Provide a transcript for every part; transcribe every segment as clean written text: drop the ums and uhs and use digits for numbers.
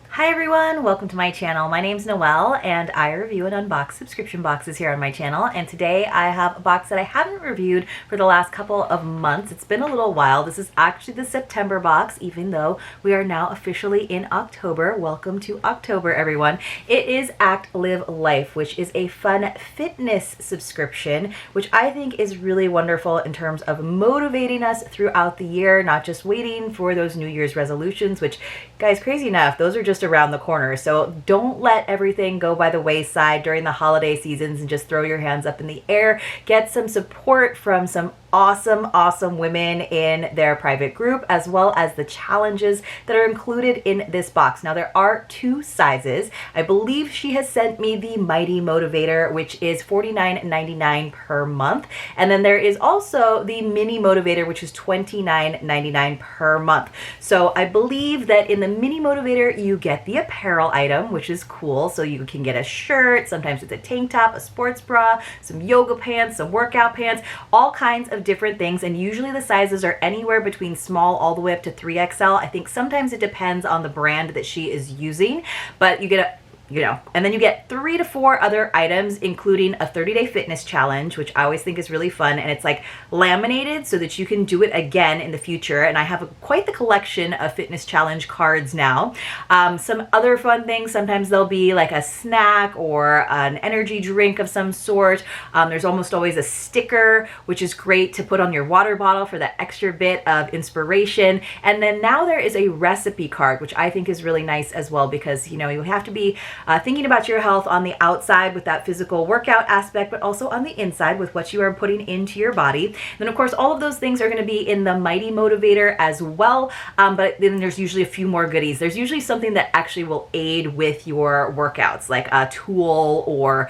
Hi everyone, welcome to my channel. My name's Noelle and I review and unbox subscription boxes here on my channel, and today I have a box that I haven't reviewed for the last couple of months. It's been a little while. This is actually the September box, even though we are now officially in October. Welcome to October, everyone. It is Actlive Life, which is a fun fitness subscription, which I think is really wonderful in terms of motivating us throughout the year, not just waiting for those New Year's resolutions, which, guys, crazy enough, those are just around the corner. So don't let everything go by the wayside during the holiday seasons and just throw your hands up in the air. Get some support from some awesome women in their private group, as well as the challenges that are included in this box. Now, there are two sizes. I believe she has sent me the Mighty Motivator, which is $49.99 per month. And then there is also the Mini Motivator, which is $29.99 per month. So I believe that in the Mini Motivator, you get the apparel item, which is cool. So you can get a shirt, sometimes it's a tank top, a sports bra, some yoga pants, some workout pants, all kinds of different things, and usually the sizes are anywhere between small all the way up to 3XL. I think sometimes it depends on the brand that she is using, but you get a and then you get 3 to 4 other items, including a 30-day fitness challenge, which I always think is really fun, and it's like laminated so that you can do it again in the future. And I have quite the collection of fitness challenge cards now. Some other fun things, sometimes there'll be like a snack or an energy drink of some sort. There's almost always a sticker, which is great to put on your water bottle for that extra bit of inspiration. And then now there is a recipe card, which I think is really nice as well, because you have to be thinking about your health on the outside with that physical workout aspect, but also on the inside with what you are putting into your body. And then, of course, all of those things are going to be in the Mighty Motivator as well, but then there's usually a few more goodies. There's usually something that actually will aid with your workouts, like a tool or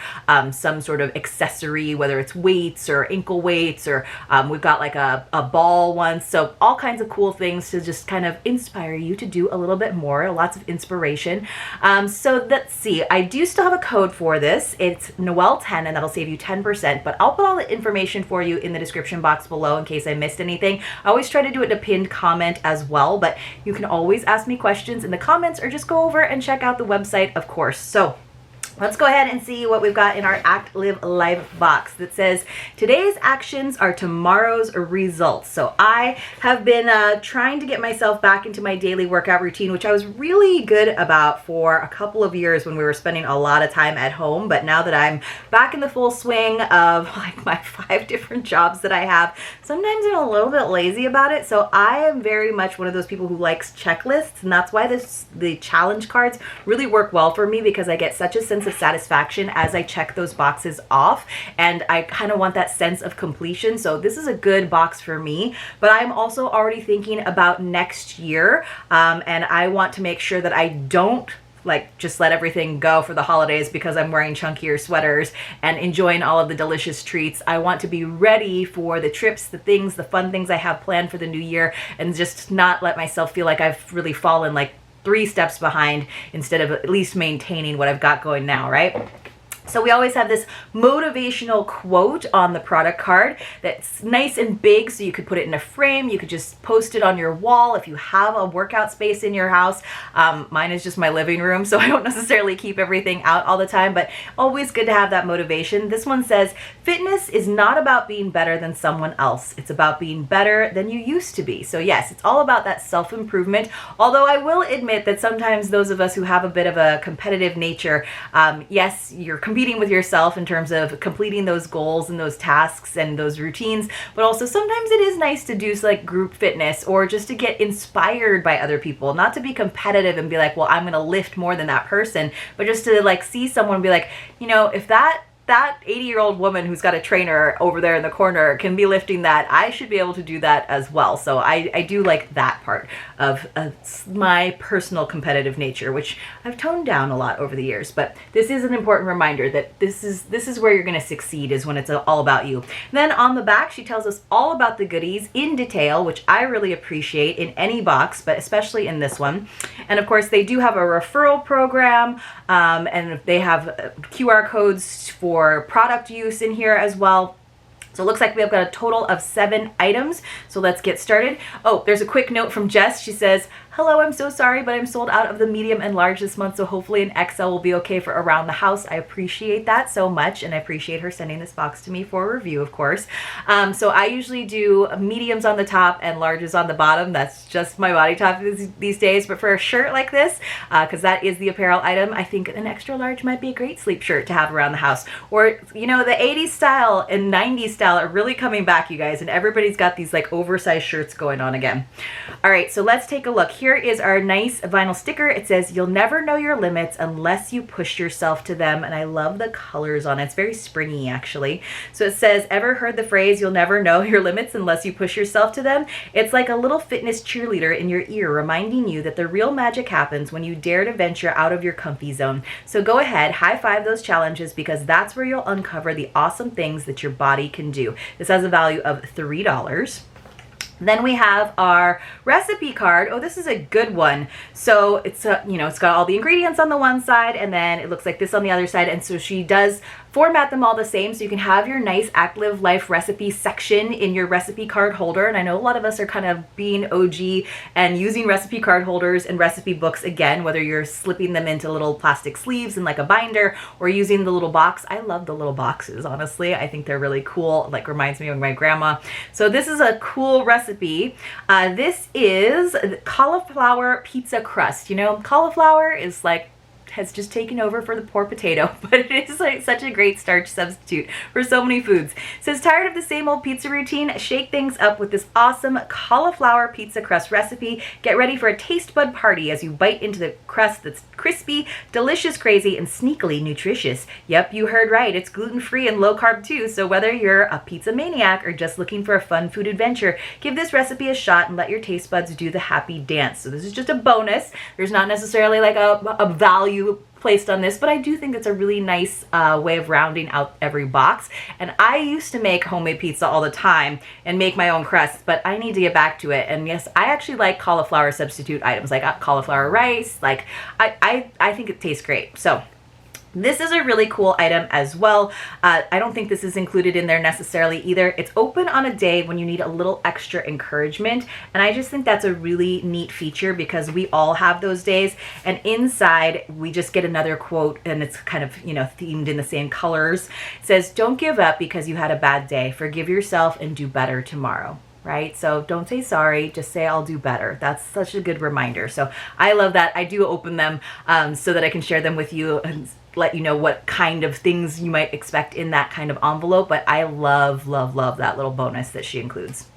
some sort of accessory, whether it's weights or ankle weights, or we've got like a ball one. So all kinds of cool things to just kind of inspire you to do a little bit more, lots of inspiration. So let's see, I do still have a code for this. It's Noel10, and that'll save you 10%, but I'll put all the information for you in the description box below in case I missed anything. I always try to do it in a pinned comment as well, but you can always ask me questions in the comments or just go over and check out the website, of course. So let's go ahead and see what we've got in our Actlive Life box that says, today's actions are tomorrow's results. So I have been trying to get myself back into my daily workout routine, which I was really good about for a couple of years when we were spending a lot of time at home. But now that I'm back in the full swing of like my 5 different jobs that I have, sometimes I'm a little bit lazy about it. So I am very much one of those people who likes checklists, and that's why the challenge cards really work well for me, because I get such a sense of satisfaction as I check those boxes off, and I kind of want that sense of completion. So this is a good box for me, but I'm also already thinking about next year, and I want to make sure that I don't just let everything go for the holidays because I'm wearing chunkier sweaters and enjoying all of the delicious treats. I want to be ready for the trips, the things, the fun things I have planned for the new year, and just not let myself feel like I've really fallen like 3 steps behind instead of at least maintaining what I've got going now, right? So we always have this motivational quote on the product card that's nice and big, so you could put it in a frame. You could just post it on your wall if you have a workout space in your house. Mine is just my living room, so I don't necessarily keep everything out all the time, but always good to have that motivation. This one says, fitness is not about being better than someone else. It's about being better than you used to be. So yes, it's all about that self-improvement, although I will admit that sometimes those of us who have a bit of a competitive nature, yes, you're competing with yourself in terms of completing those goals and those tasks and those routines, but also sometimes it is nice to do like group fitness or just to get inspired by other people, not to be competitive and be like, well, I'm going to lift more than that person, but just to like see someone be like, if that 80-year-old woman who's got a trainer over there in the corner can be lifting that, I should be able to do that as well. So I do like that part of my personal competitive nature, which I've toned down a lot over the years. But this is an important reminder that this is where you're going to succeed, is when it's all about you. Then on the back, she tells us all about the goodies in detail, which I really appreciate in any box, but especially in this one. And of course, they do have a referral program, and they have QR codes for product use in here as well. So it looks like we've got a total of 7 items. So let's get started. Oh, there's a quick note from Jess. She says, hello, I'm so sorry, but I'm sold out of the medium and large this month, so hopefully an XL will be okay for around the house. I appreciate that so much, and I appreciate her sending this box to me for a review, of course. So I usually do mediums on the top and larges on the bottom. That's just my body type these days, but for a shirt like this, because that is the apparel item, I think an extra large might be a great sleep shirt to have around the house. Or, you know, the 80s style and 90s style are really coming back, you guys, and everybody's got these like oversized shirts going on again. All right, so let's take a look. Here is our nice vinyl sticker. It says, "You'll never know your limits unless you push yourself to them." And I love the colors on it. It's very springy, actually. So it says, "Ever heard the phrase, you'll never know your limits unless you push yourself to them?" It's like a little fitness cheerleader in your ear, reminding you that the real magic happens when you dare to venture out of your comfy zone. So go ahead, high five those challenges, because that's where you'll uncover the awesome things that your body can do. This has a value of $3. Then we have our recipe card. Oh, this is a good one. So it's you know, it's got all the ingredients on the one side, and then it looks like this on the other side. And so she does format them all the same, so you can have your nice Actlive Life recipe section in your recipe card holder. And I know a lot of us are kind of being OG and using recipe card holders and recipe books again, whether you're slipping them into little plastic sleeves and like a binder, or using the little box. I love the little boxes, honestly. I think they're really cool. Like, reminds me of my grandma. So this is a cool recipe. This is cauliflower pizza crust. You know, cauliflower is like, has just taken over for the poor potato, but it is like such a great starch substitute for so many foods. It says, tired of the same old pizza routine? Shake things up with this awesome cauliflower pizza crust recipe. Get ready for a taste bud party as you bite into the crust that's crispy, delicious, crazy, and sneakily nutritious. Yep, you heard right. It's gluten-free and low-carb too, so whether you're a pizza maniac or just looking for a fun food adventure, give this recipe a shot and let your taste buds do the happy dance. So this is just a bonus. There's not necessarily like a value placed on this, but I do think it's a really nice way of rounding out every box. And I used to make homemade pizza all the time and make my own crusts, but I need to get back to it. And yes, I actually like cauliflower substitute items, like cauliflower rice. Like, I think it tastes great. So this is a really cool item as well. I don't think this is included in there necessarily either. It's open on a day when you need a little extra encouragement, and I just think that's a really neat feature because we all have those days. And inside we just get another quote, and it's kind of, you know, themed in the same colors. It says, "Don't give up because you had a bad day. Forgive yourself and do better tomorrow." Right? So don't say sorry, just say I'll do better. That's such a good reminder. So I love that. I do open them so that I can share them with you and let you know what kind of things you might expect in that kind of envelope. But I love, love, love that little bonus that she includes.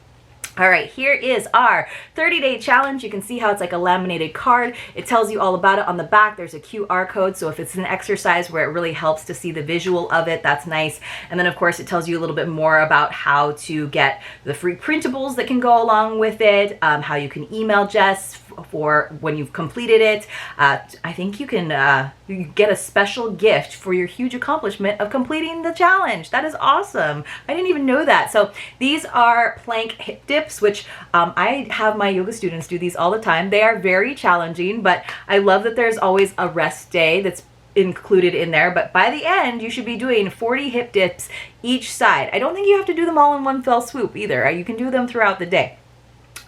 All right, here is our 30-day challenge. You can see how it's like a laminated card. It tells you all about it on the back. There's a QR code, so if it's an exercise where it really helps to see the visual of it, that's nice. And then, of course, it tells you a little bit more about how to get the free printables that can go along with it, how you can email Jess for when you've completed it. I think you can you get a special gift for your huge accomplishment of completing the challenge. That is awesome. I didn't even know that. So these are plank hip dips, which I have my yoga students do these all the time. They are very challenging, but I love that there's always a rest day that's included in there. But by the end, you should be doing 40 hip dips each side. I don't think you have to do them all in one fell swoop either. You can do them throughout the day.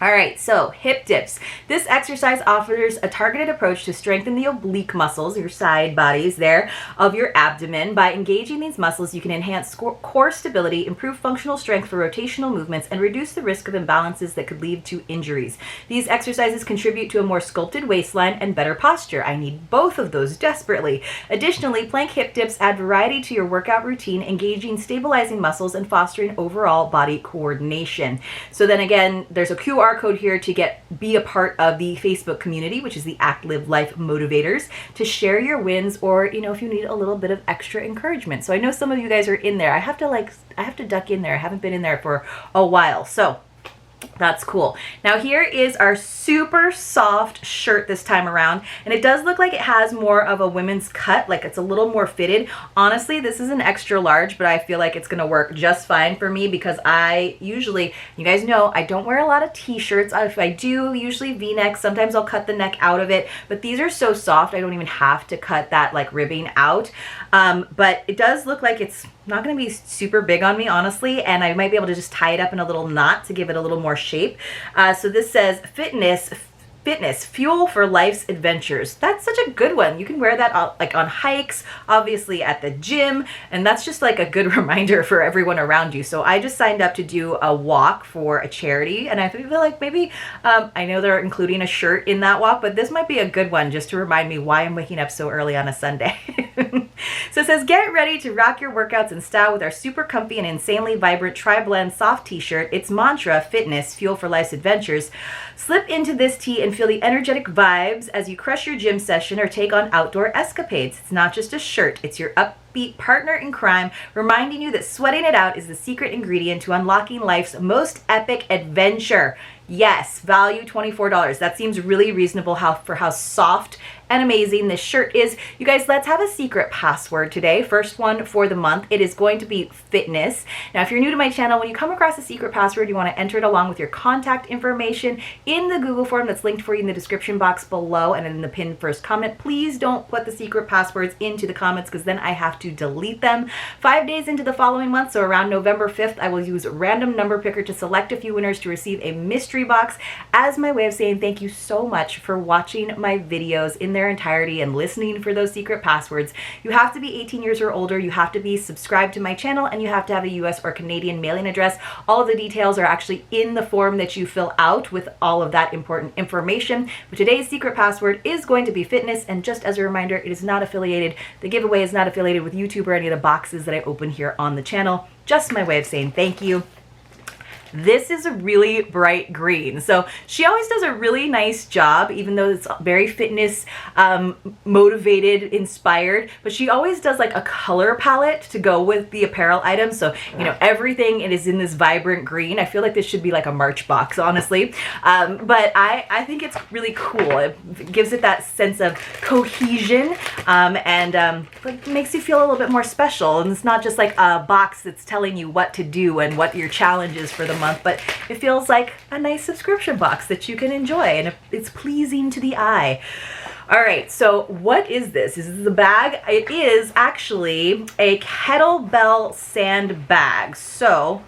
All right, so hip dips. This exercise offers a targeted approach to strengthen the oblique muscles, your side bodies there, of your abdomen. By engaging these muscles, you can enhance core stability, improve functional strength for rotational movements, and reduce the risk of imbalances that could lead to injuries. These exercises contribute to a more sculpted waistline and better posture. I need both of those desperately. Additionally, plank hip dips add variety to your workout routine, engaging stabilizing muscles and fostering overall body coordination. So then again, there's a QR code here to be a part of the Facebook community, which is the Actlive Life Motivators, to share your wins, or, you know, if you need a little bit of extra encouragement. So I know some of you guys are in there. I have to duck in there. I haven't been in there for a while. So that's cool. Now here is our super soft shirt this time around, and it does look like it has more of a women's cut, like it's a little more fitted. Honestly, this is an extra large, but I feel like it's gonna work just fine for me because I usually, you guys know, I don't wear a lot of t-shirts. If I do, usually v-neck. Sometimes I'll cut the neck out of it, but these are so soft I don't even have to cut that like ribbing out. But it does look like it's not going to be super big on me, honestly, and I might be able to just tie it up in a little knot to give it a little more shape. So this says fitness Fitness, fuel for life's adventures. That's such a good one. You can wear that like on hikes, obviously at the gym, and that's just like a good reminder for everyone around you. So I just signed up to do a walk for a charity, and I feel like maybe, I know they're including a shirt in that walk, but this might be a good one just to remind me why I'm waking up so early on a Sunday. So it says, get ready to rock your workouts in style with our super comfy and insanely vibrant tri-blend soft t-shirt. It's mantra, fitness, fuel for life's adventures. Slip into this tee and feel the energetic vibes as you crush your gym session or take on outdoor escapades. It's not just a shirt, it's your upbeat partner in crime, reminding you that sweating it out is the secret ingredient to unlocking life's most epic adventure. Yes, value $24. That seems really reasonable for how soft and amazing this shirt is. You guys, let's have a secret password today. First one for the month. It is going to be fitness. Now, if you're new to my channel, when you come across a secret password, you want to enter it along with your contact information in the Google form that's linked for you in the description box below and in the pinned first comment. Please don't put the secret passwords into the comments because then I have to delete them. 5 days into the following month, so around November 5th, I will use random number picker to select a few winners to receive a mystery box as my way of saying thank you so much for watching my videos in their entirety and listening for those secret passwords. You have to be 18 years or older, you have to be subscribed to my channel, and you have to have a US or Canadian mailing address. All of the details are actually in the form that you fill out with all of that important information. But today's secret password is going to be fitness, and just as a reminder, it is not affiliated. The giveaway is not affiliated with YouTube or any of the boxes that I open here on the channel. Just my way of saying thank you. This is a really bright green. So she always does a really nice job, even though it's very fitness motivated, inspired, but she always does like a color palette to go with the apparel items. So, you know, everything it is in this vibrant green. I feel like this should be like a March box, honestly. But I think it's really cool. It gives it that sense of cohesion and like makes you feel a little bit more special. And it's not just like a box that's telling you what to do and what your challenge is for the month, but it feels like a nice subscription box that you can enjoy and it's pleasing to the eye. All right, so what is this? This is the bag. It is actually a kettlebell sand bag. So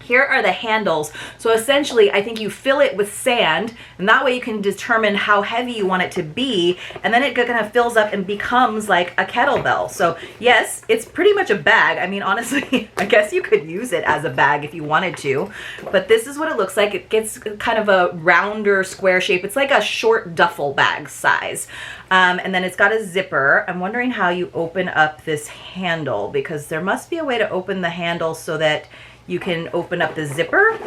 here are the handles. So essentially, I think you fill it with sand, and that way you can determine how heavy you want it to be, and then it kind of fills up and becomes like a kettlebell. So yes, it's pretty much a bag. I mean, honestly, I guess you could use it as a bag if you wanted to, but this is what it looks like. It gets kind of a rounder square shape. It's like a short duffel bag size. And then it's got a zipper. I'm wondering how you open up this handle, because there must be a way to open the handle so that you can open up the zipper.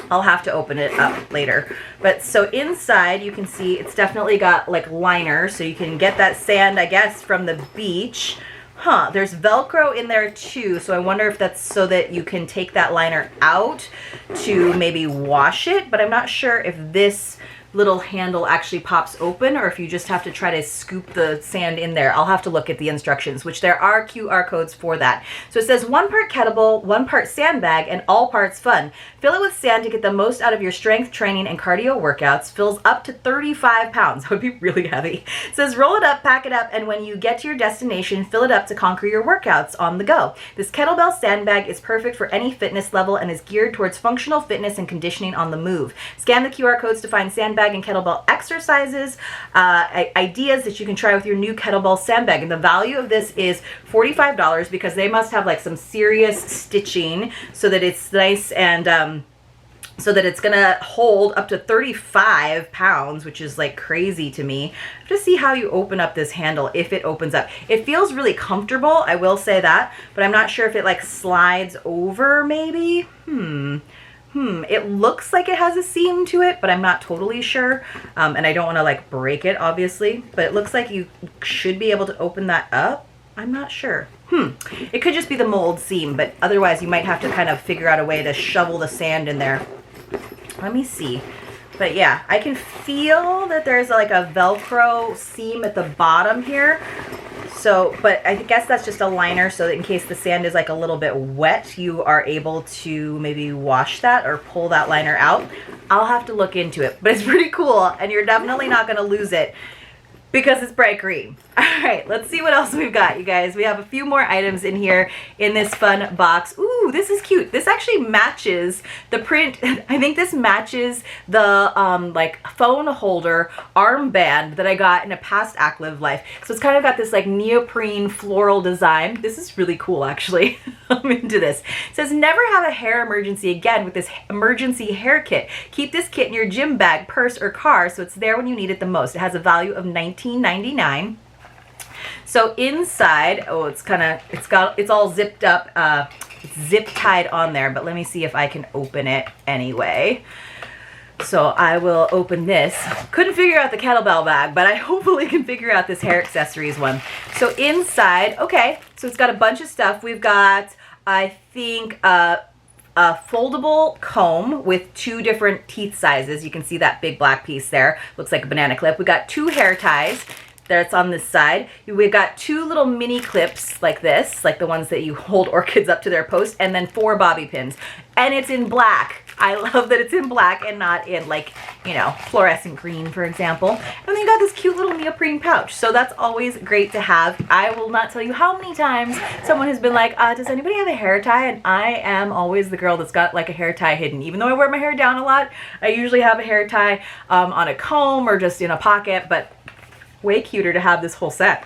I'll have to open it up later. But so inside you can see it's definitely got like liner, so you can get that sand, I guess, from the beach. Huh, there's Velcro in there too, so I wonder if that's so that you can take that liner out to maybe wash it, but I'm not sure if this little handle actually pops open or if you just have to try to scoop the sand in there. I'll have to look at the instructions, which there are QR codes for that. So it says 1 part kettlebell, 1 part sandbag, and all parts fun. Fill it with sand to get the most out of your strength training and cardio workouts. Fills up to 35 pounds. That would be really heavy. It says roll it up, pack it up, and when you get to your destination, fill it up to conquer your workouts on the go. This kettlebell sandbag is perfect for any fitness level and is geared towards functional fitness and conditioning on the move. Scan the QR codes to find sandbag and kettlebell exercises, ideas that you can try with your new kettlebell sandbag. And the value of this is $45 because they must have like some serious stitching so that it's nice and so that it's gonna hold up to 35 pounds, which is like crazy to me. Just see how you open up this handle if it opens up. It feels really comfortable, I will say that, but I'm not sure if it like slides over maybe. It looks like it has a seam to it, but I'm not totally sure. And I don't want to like break it, obviously, but it looks like you should be able to open that up. I'm not sure. It could just be the mold seam, but otherwise you might have to kind of figure out a way to shovel the sand in there. Let me see. But yeah, I can feel that there's like a Velcro seam at the bottom here. So, but I guess that's just a liner so that in case the sand is like a little bit wet, you are able to maybe wash that or pull that liner out. I'll have to look into it, but it's pretty cool and you're definitely not going to lose it. because it's bright green. All right, let's see what else we've got, you guys. We have a few more items in here in this fun box. Ooh, this is cute. This actually matches the print. I think this matches the like phone holder armband that I got in a past Actlive Life. So it's kind of got this like neoprene floral design. This is really cool, actually. I'm into this. It says, never have a hair emergency again with this emergency hair kit. Keep this kit in your gym bag, purse, or car so it's there when you need it the most. It has a value of $19.99. So inside, oh, it's all zipped up. It's zip tied on there, but let me see if I can open it anyway. So I will open this. Couldn't figure out the kettlebell bag, but I hopefully can figure out this hair accessories one. So inside, okay, so it's got a bunch of stuff. We've got, I think, a foldable comb with 2 different teeth sizes. You can see that big black piece there. Looks like a banana clip. We got 2 hair ties. That's on this side. We've got 2 little mini clips like this, like the ones that you hold orchids up to their post, and then 4 bobby pins. And it's in black. I love that it's in black and not in, like, you know, fluorescent green, for example. And then you got this cute little neoprene pouch. So that's always great to have. I will not tell you how many times someone has been like, does anybody have a hair tie? And I am always the girl that's got like a hair tie hidden. Even though I wear my hair down a lot, I usually have a hair tie on a comb or just in a pocket, but way cuter to have this whole set.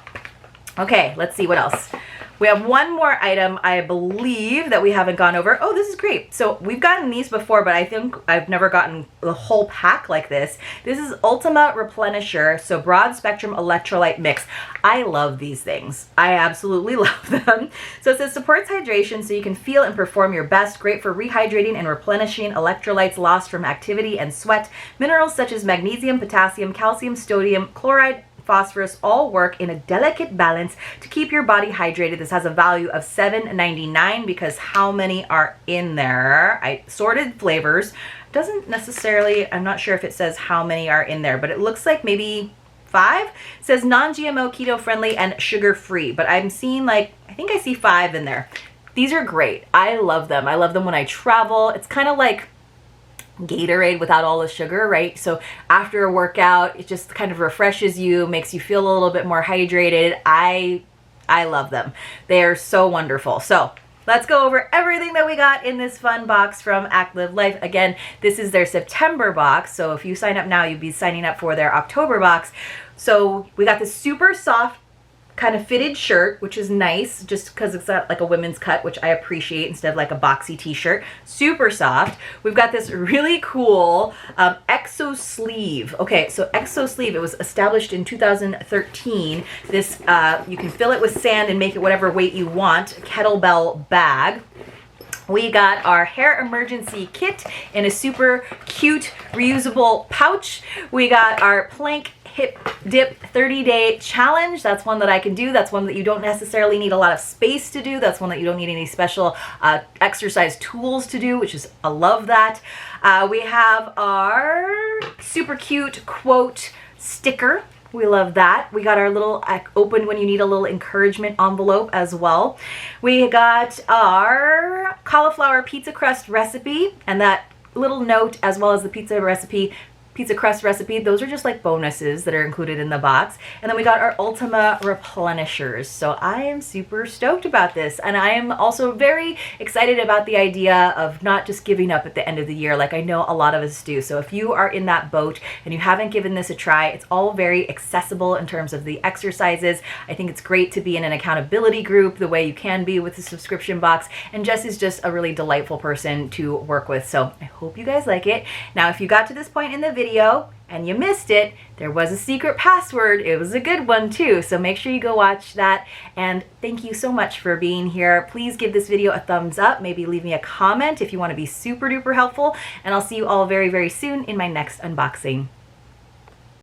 Okay, let's see what else. We have one more item, I believe, that we haven't gone over. Oh, this is great. So we've gotten these before, but I think I've never gotten the whole pack like this. This is Ultima replenisher, so broad spectrum electrolyte mix. I love these things. I absolutely love them. So it says supports hydration so you can feel and perform your best. Great for rehydrating and replenishing electrolytes lost from activity and sweat. Minerals such as magnesium, potassium, calcium, sodium, chloride, phosphorus all work in a delicate balance to keep your body hydrated. This has a value of $7.99 because how many are in there? I sorted flavors. Doesn't necessarily, I'm not sure if it says how many are in there, but it looks like maybe 5. It says non-GMO, keto friendly, and sugar free, but I'm seeing like, I think I see 5 in there. These are great. I love them. I love them when I travel. It's kind of like Gatorade without all the sugar, right? So after a workout, it just kind of refreshes you, makes you feel a little bit more hydrated. I love them. They are so wonderful. So let's go over everything that we got in this fun box from Actlive Life. Again, this is their September box. So if you sign up now, you'd be signing up for their October box. So we got this super soft kind of fitted shirt, which is nice just because it's got like a women's cut, which I appreciate instead of like a boxy t-shirt. Super soft. We've got this really cool exo sleeve. Okay, so exo sleeve, it was established in 2013. This, you can fill it with sand and make it whatever weight you want. Kettlebell bag. We got our hair emergency kit in a super cute reusable pouch. We got our plank hip dip 30-day challenge. That's one that I can do. That's one that you don't necessarily need a lot of space to do. That's one that you don't need any special exercise tools to do, which is, I love that. We have our super cute quote sticker. We love that. We got our little open when you need a little encouragement envelope as well. We got our cauliflower pizza crust recipe and that little note as well as the pizza crust recipe. Those are just like bonuses that are included in the box. And then we got our Ultima replenishers. So I am super stoked about this. And I am also very excited about the idea of not just giving up at the end of the year like I know a lot of us do. So if you are in that boat and you haven't given this a try, it's all very accessible in terms of the exercises. I think it's great to be in an accountability group the way you can be with the subscription box. And Jess is just a really delightful person to work with. So I hope you guys like it. Now, if you got to this point in the video and you missed it, there was a secret password. It was a good one too, so make sure you go watch that. And thank you so much for being here. Please give this video a thumbs up, maybe leave me a comment if you want to be super duper helpful, and I'll see you all very, very soon in my next unboxing.